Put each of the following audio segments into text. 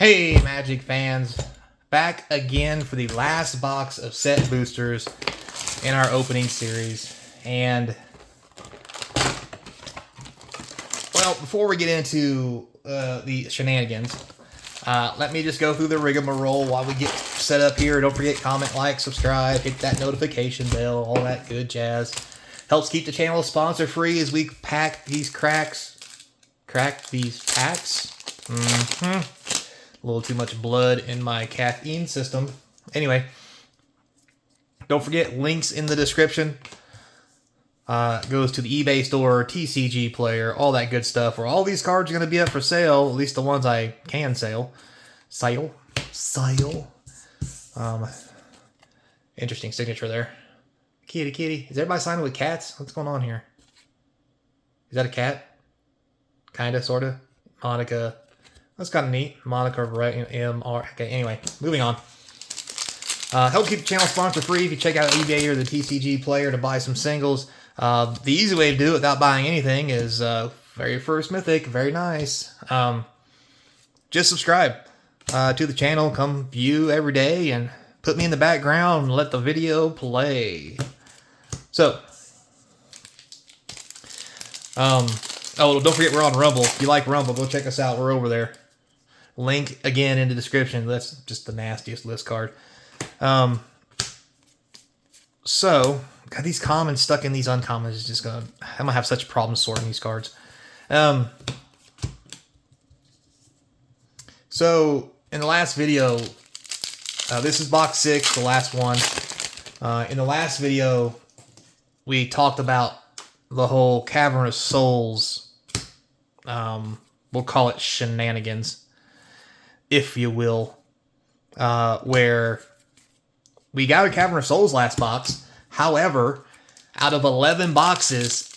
Hey Magic fans, back again for the last box of set boosters in our opening series. And well, before we get into the shenanigans, let me just go through the rigmarole while we get set up here. Don't forget, comment, like, subscribe, hit that notification bell, all that good jazz. Helps keep the channel sponsor free as we pack these crack these packs. A little too much blood in my caffeine system. Anyway, don't forget, links in the description. Goes to the eBay store, TCG player, all that good stuff, where all these cards are going to be up for sale, at least the ones I can sell. Sale. Interesting signature there. Kitty. Is everybody signing with cats? What's going on here? Is that a cat? Kinda, sorta. Monica. That's kind of neat. Monica, right? M-R. Okay, anyway, moving on. Help keep the channel sponsor free if you check out eBay or the TCG player to buy some singles. The easy way to do it without buying anything is very first mythic. Very nice. Just subscribe to the channel. Come view every day and put me in the background and let the video play. So, oh, don't forget we're on Rumble. If you like Rumble, go check us out. We're over there. Link again in the description. That's just the nastiest list card. So, got these commons stuck in these uncommons is just gonna. I'm gonna have such problems sorting these cards. So in the last video, this is box 6, the last one. In the last video, we talked about the whole Cavern of Souls. We'll call it shenanigans, if you will, where we got a Cavern of Souls last box. However, out of 11 boxes,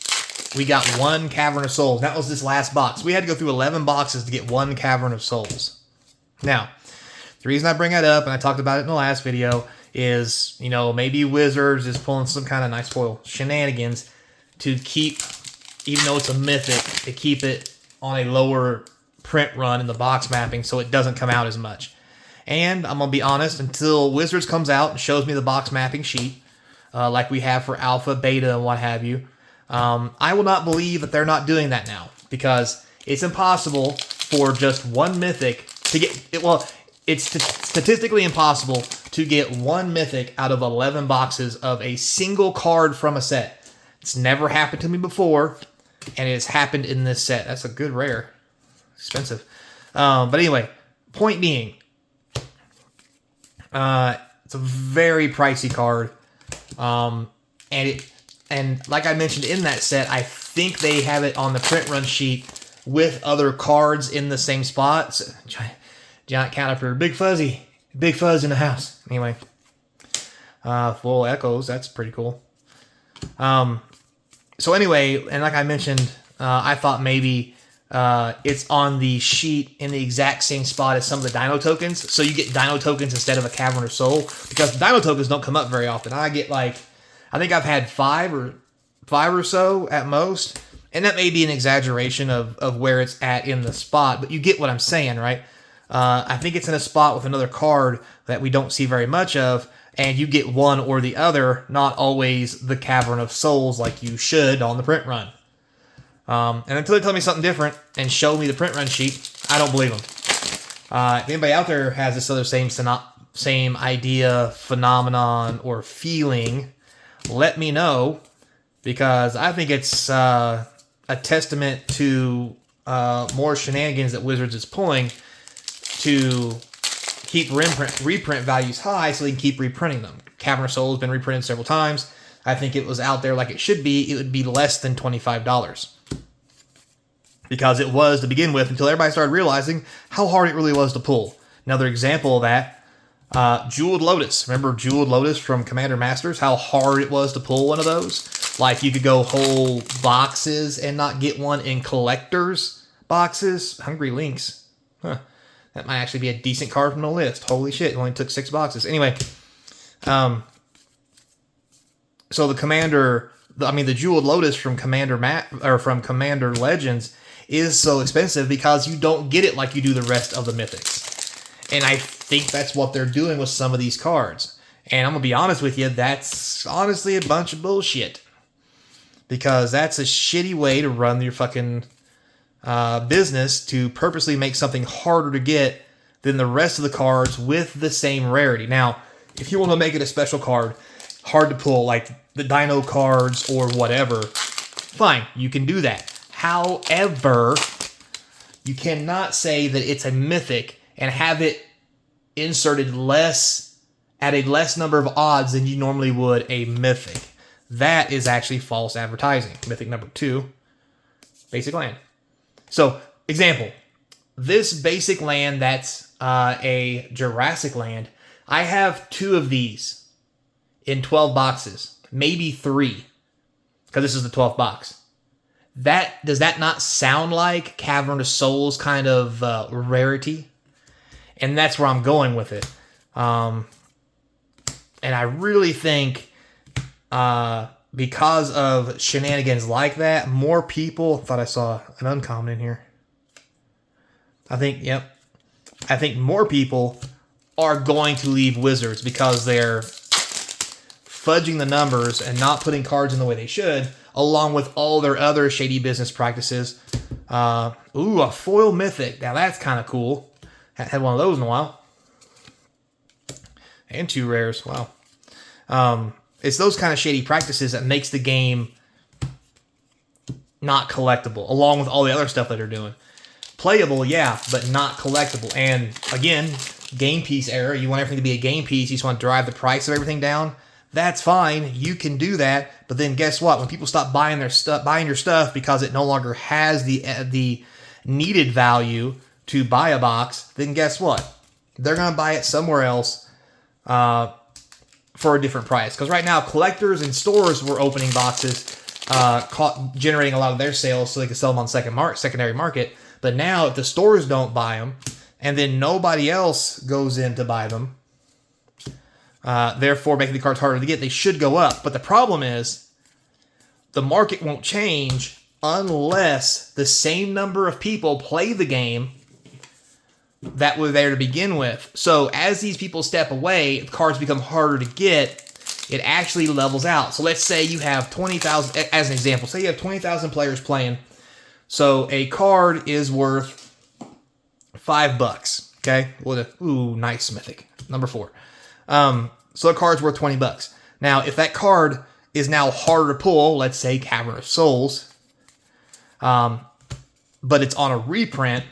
we got one Cavern of Souls. That was this last box. We had to go through 11 boxes to get one Cavern of Souls. Now, the reason I bring that up, and I talked about it in the last video, is, you know, maybe Wizards is pulling some kind of nice foil shenanigans to keep, even though it's a mythic, to keep it on a lower print run in the box mapping so it doesn't come out as much. And I'm going to be honest, until Wizards comes out and shows me the box mapping sheet, like we have for Alpha, Beta, and what have you, I will not believe that they're not doing that now, because it's impossible for just one mythic to get, well, it's statistically impossible to get one mythic out of 11 boxes of a single card from a set. It's never happened to me before, and it has happened in this set. That's a good rare. Expensive. But anyway, point being, it's a very pricey card. And like I mentioned in that set, I think they have it on the print run sheet with other cards in the same spot. So, giant Caterpillar, Big Fuzz in the house. Anyway, full echoes. That's pretty cool. So anyway, and like I mentioned, I thought maybe it's on the sheet in the exact same spot as some of the Dino tokens. So you get Dino tokens instead of a Cavern of Soul, because the Dino tokens don't come up very often. I get like, I think I've had five or so at most. And that may be an exaggeration of where it's at in the spot, but you get what I'm saying, right? I think it's in a spot with another card that we don't see very much of, and you get one or the other, not always the Cavern of Souls like you should on the print run. And until they tell me something different and show me the print run sheet, I don't believe them. If anybody out there has this other same idea, phenomenon, or feeling, let me know, because I think it's a testament to more shenanigans that Wizards is pulling to keep reprint values high so they can keep reprinting them. Cavern of Souls has been reprinted several times. I think it was out there like it should be. It would be less than $25. Because it was to begin with, until everybody started realizing how hard it really was to pull. Another example of that, Jeweled Lotus. Remember Jeweled Lotus from Commander Masters? How hard it was to pull one of those? Like, you could go whole boxes and not get one in collector's boxes. Hungry Lynx. Huh. That might actually be a decent card from the list. Holy shit, it only took 6 boxes. Anyway, so the Commander, the Jeweled Lotus from Commander Legends is so expensive because you don't get it like you do the rest of the mythics. And I think that's what they're doing with some of these cards. And I'm going to be honest with you, that's honestly a bunch of bullshit. Because that's a shitty way to run your fucking business, to purposely make something harder to get than the rest of the cards with the same rarity. Now, if you want to make it a special card, hard to pull, like the Dino cards or whatever, fine, you can do that. However, you cannot say that it's a mythic and have it inserted at a less number of odds than you normally would a mythic. That is actually false advertising. Mythic number 2, basic land. So, example, this basic land that's a Jurassic land, I have 2 of these in 12 boxes, maybe 3, because this is the 12th box. Does that not sound like Cavern of Souls kind of rarity? And that's where I'm going with it. And I really think because of shenanigans like that, more people... thought I saw an uncommon in here. I think more people are going to leave Wizards because they're fudging the numbers and not putting cards in the way they should, along with all their other shady business practices. Ooh, a foil mythic. Now that's kind of cool. Had one of those in a while. And 2 rares. Wow. It's those kind of shady practices that makes the game not collectible, along with all the other stuff that they're doing. Playable, yeah, but not collectible. And again, game piece error. You want everything to be a game piece. You just want to drive the price of everything down. That's fine. You can do that. But then guess what? When people stop buying your stuff because it no longer has the needed value to buy a box, then guess what? They're going to buy it somewhere else for a different price. Because right now, collectors and stores were opening boxes, generating a lot of their sales so they could sell them on secondary market. But now, if the stores don't buy them, and then nobody else goes in to buy them, therefore making the cards harder to get, they should go up. But the problem is, the market won't change unless the same number of people play the game that were there to begin with. So as these people step away, the cards become harder to get, it actually levels out. So let's say you have 20,000, as an example, say you have 20,000 players playing. So a card is worth $5, okay? Ooh, nice mythic. Number 4. So a card's worth $20. Now, if that card is now harder to pull, let's say Cavern of Souls, but it's on a reprint,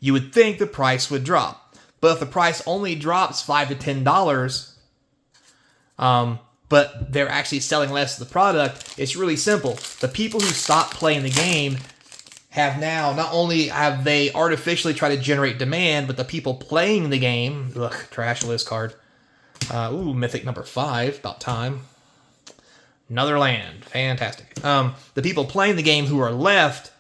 you would think the price would drop. But if the price only drops $5 to $10, but they're actually selling less of the product, it's really simple. The people who stopped playing the game have now, not only have they artificially tried to generate demand, but the people playing the game, trash list card. Ooh, mythic number 5, about time. Another land, fantastic. The people playing the game who are left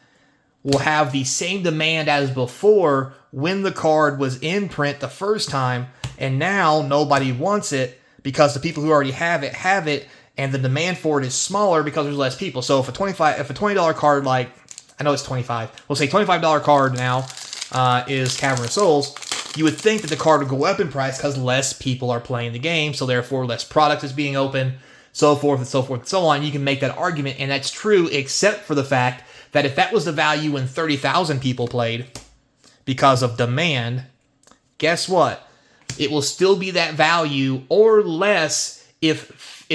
will have the same demand as before when the card was in print the first time, and now nobody wants it because the people who already have it, and the demand for it is smaller because there's less people. So if a $20 card, like, I know it's 25, we'll say $25 card now is Cavern of Souls, you would think that the card would go up in price because less people are playing the game, so therefore less product is being open, so forth and so forth and so on. You can make that argument, and that's true except for the fact that if that was the value when 30,000 people played because of demand, guess what? It will still be that value or less if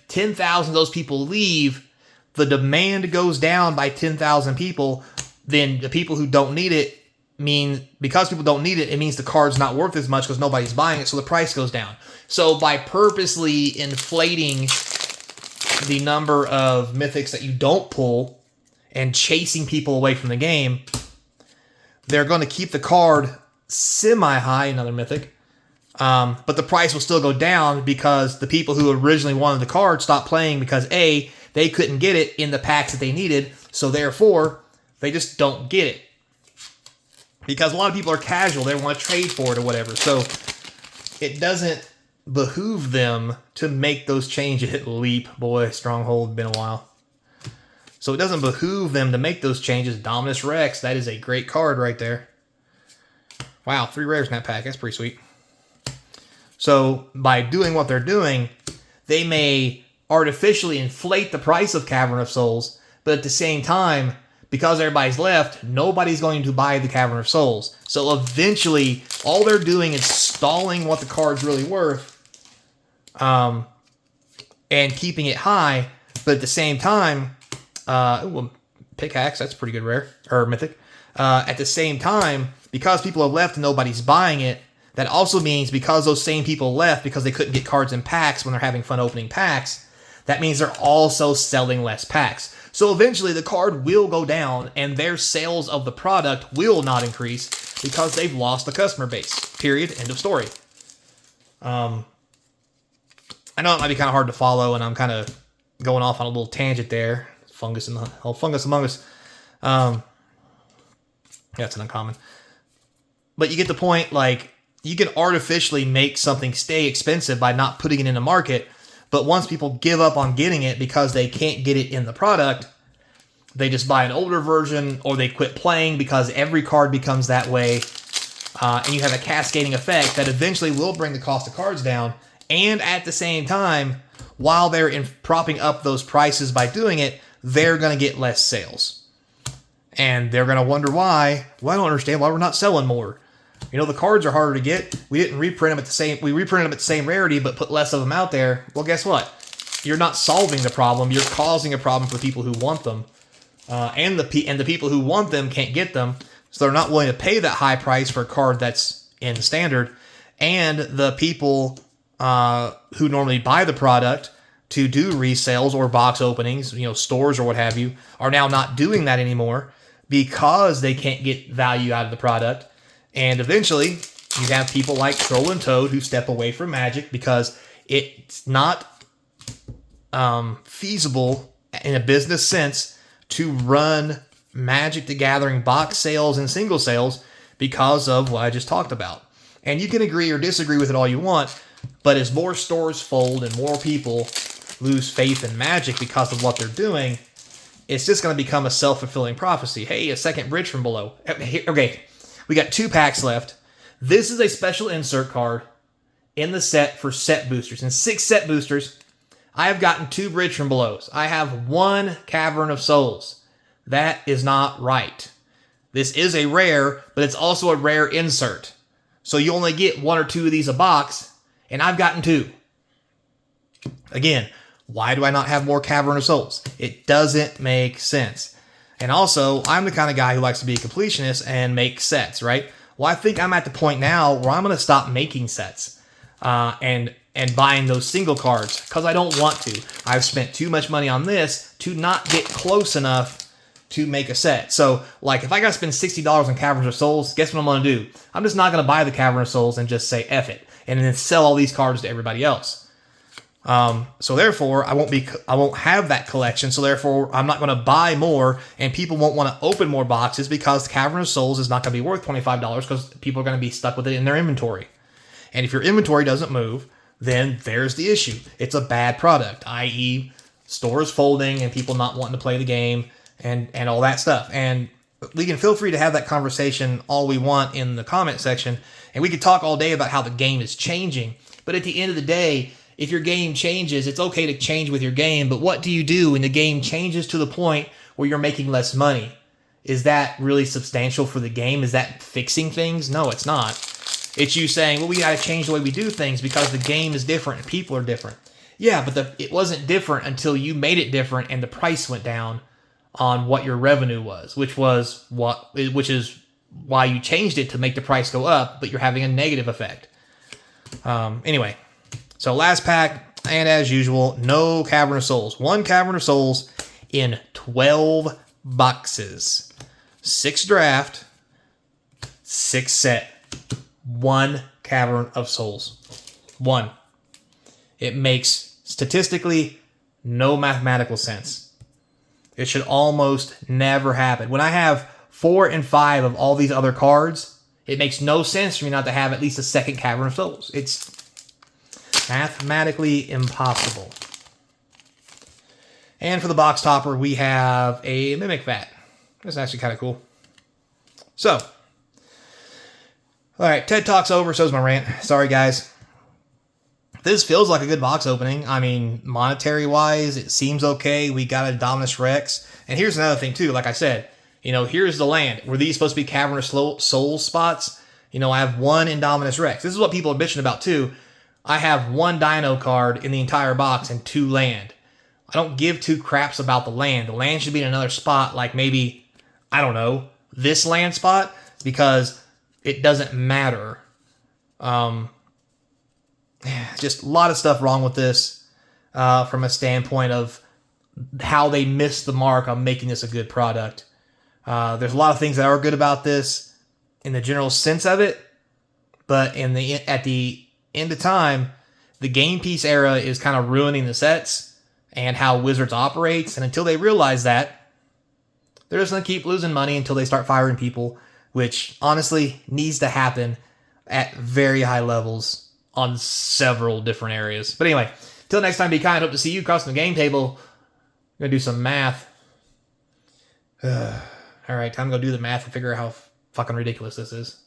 10,000 of those people leave, the demand goes down by 10,000 people, then the people who don't need it because people don't need it, it means the card's not worth as much because nobody's buying it, so the price goes down. So by purposely inflating the number of mythics that you don't pull and chasing people away from the game, they're going to keep the card semi-high, another mythic, but the price will still go down because the people who originally wanted the card stopped playing because A, they couldn't get it in the packs that they needed, so therefore, they just don't get it. Because a lot of people are casual, they want to trade for it or whatever, so it doesn't behoove them to make those changes. Leap, boy, Stronghold, been a while. So it doesn't behoove them to make those changes. Dominus Rex, that is a great card right there. Wow, 3 rares in that pack. That's pretty sweet. So by doing what they're doing, they may artificially inflate the price of Cavern of Souls, but at the same time, because everybody's left, nobody's going to buy the Cavern of Souls. So eventually, all they're doing is stalling what the card's really worth, and keeping it high. But at the same time, Pickaxe, that's pretty good rare, or mythic. At the same time, because people have left and nobody's buying it, that also means because those same people left because they couldn't get cards in packs when they're having fun opening packs, that means they're also selling less packs. So eventually the card will go down and their sales of the product will not increase because they've lost the customer base. Period. End of story. I know it might be kind of hard to follow and I'm kind of going off on a little tangent there. Fungus among us. That's an uncommon. But you get the point, like, you can artificially make something stay expensive by not putting it in the market, but once people give up on getting it because they can't get it in the product, they just buy an older version or they quit playing because every card becomes that way, and you have a cascading effect that eventually will bring the cost of cards down, and at the same time, while they're propping up those prices by doing it, they're going to get less sales. And they're going to wonder why. Well, I don't understand why we're not selling more. You know, the cards are harder to get. We didn't reprint them at the same. We reprinted them at the same rarity, but put less of them out there. Well, guess what? You're not solving the problem. You're causing a problem for people who want them, and the people who want them can't get them, so they're not willing to pay that high price for a card that's in standard. And the people who normally buy the product to do resales or box openings, you know, stores or what have you, are now not doing that anymore because they can't get value out of the product. And eventually, you have people like Troll and Toad who step away from Magic because it's not feasible in a business sense to run Magic the Gathering box sales and single sales because of what I just talked about. And you can agree or disagree with it all you want, but as more stores fold and more people lose faith in Magic because of what they're doing, it's just going to become a self-fulfilling prophecy. Hey, a second bridge from below. Okay. We got 2 packs left. This is a special insert card in the set for set boosters. And 6 set boosters, I have gotten 2 Bridge from Belows. I have 1 Cavern of Souls. That is not right. This is a rare, but it's also a rare insert. So you only get 1 or 2 of these a box, and I've gotten 2. Again, why do I not have more Cavern of Souls? It doesn't make sense. And also, I'm the kind of guy who likes to be a completionist and make sets, right? Well, I think I'm at the point now where I'm going to stop making sets and buying those single cards because I don't want to. I've spent too much money on this to not get close enough to make a set. So, like, if I got to spend $60 on Caverns of Souls, guess what I'm going to do? I'm just not going to buy the Cavern of Souls and just say F it and then sell all these cards to everybody else. So therefore, I won't have that collection. So therefore, I'm not going to buy more, and people won't want to open more boxes because the Cavern of Souls is not going to be worth $25 because people are going to be stuck with it in their inventory. And if your inventory doesn't move, then there's the issue. It's a bad product, i.e., stores folding and people not wanting to play the game and all that stuff. And we can feel free to have that conversation all we want in the comment section, and we could talk all day about how the game is changing. But at the end of the day, if your game changes, it's okay to change with your game, but what do you do when the game changes to the point where you're making less money? Is that really substantial for the game? Is that fixing things? No, it's not. It's you saying, well, we got to change the way we do things because the game is different and people are different. Yeah, but it wasn't different until you made it different and the price went down on what your revenue was, which is why you changed it to make the price go up, but you're having a negative effect. Anyway. So last pack, and as usual, no Cavern of Souls. 1 Cavern of Souls in 12 boxes. 6 draft, 6 set. 1 Cavern of Souls. 1. It makes statistically no mathematical sense. It should almost never happen. When I have 4 and 5 of all these other cards, it makes no sense for me not to have at least a second Cavern of Souls. It's mathematically impossible. And for the box topper, we have a Mimic Vat. That's actually kind of cool. So, All right, TED Talk's over, so's my rant. Sorry, guys. This feels like a good box opening. I mean, monetary-wise, it seems okay. We got a Dominus Rex. And here's another thing, too. Like I said, here's the land. Were these supposed to be Cavernous Soul spots? I have one Indominus Rex. This is what people are bitching about, too. I have one Dino card in the entire box and 2 land. I don't give 2 craps about the land. The land should be in another spot, like maybe, I don't know, this land spot, because it doesn't matter. Just a lot of stuff wrong with this from a standpoint of how they missed the mark on making this a good product. There's a lot of things that are good about this in the general sense of it, but at the end of time, the game piece era is kind of ruining the sets and how Wizards operates, and until they realize that, they're just going to keep losing money until they start firing people, which honestly needs to happen at very high levels on several different areas. But anyway, till next time, be kind. Hope to see you crossing the game table. I'm going to do some math. All right, time to go do the math and figure out how fucking ridiculous this is.